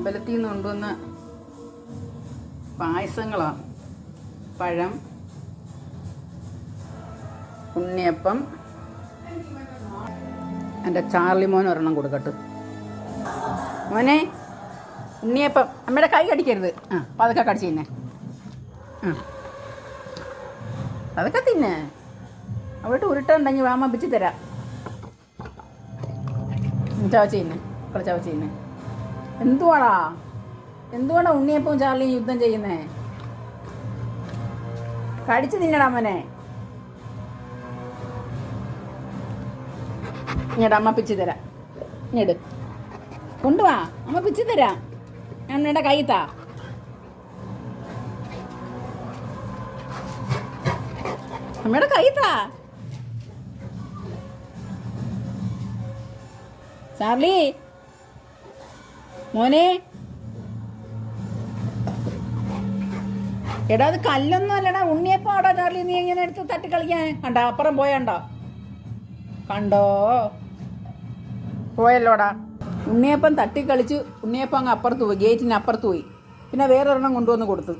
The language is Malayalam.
അമ്പലത്തിൽ നിന്ന് കൊണ്ടുവന്ന പായസങ്ങളാണ്. പഴം, ഉണ്ണിയപ്പം. എൻ്റെ ചാർലി മോൻ ഒരെണ്ണം കൊടുക്കട്ടെ. മോനെ, ഉണ്ണിയപ്പം. അമ്മയുടെ കൈ കടിക്കരുത്. അപ്പം അതൊക്കെ കടിച്ച് തിന്നെ. അതൊക്കെ തിന്നെ. അവിടെ ഉരുട്ടുണ്ടെങ്കിൽ വാമ പിച്ച് തരാം. ചവച്ച് തിന്നെ. മക്കളെ ചവച്ച് തിന്നെ. എന്തുവാടാ ഉണ്ണിയപ്പവും ചാർലിയും യുദ്ധം ചെയ്യുന്നേ? കടിച്ചു തിന്നടാ മോനെ. ഇങ്ങോട്ട് അമ്മ പിച്ച് തരാം. ഇങ്ങോട്ട് കൊണ്ടുവാ, അമ്മ പിച്ച് തരാം. അമ്മയുടെ കൈത്താ. അമ്മയുടെ കൈത്താ. ചാർലി മോനെ, എടാ അത് കല്ലൊന്നും അല്ലടാ, ഉണ്ണിയപ്പാടാ ചാർലി. നീ എങ്ങനെ എടുത്ത് തട്ടിക്കളിക്കാൻ? കണ്ടോ, അപ്പുറം പോയണ്ടോ? കണ്ടോ, പോയല്ലോടാ. ഉണ്ണിയപ്പം തട്ടിക്കളിച്ച് ഉണ്ണിയപ്പം അങ്ങ് അപ്പുറത്ത് പോയി, ഗേറ്റിന് അപ്പുറത്ത് പോയി. പിന്നെ വേറൊരെണ്ണം കൊണ്ടുവന്ന് കൊടുത്തു.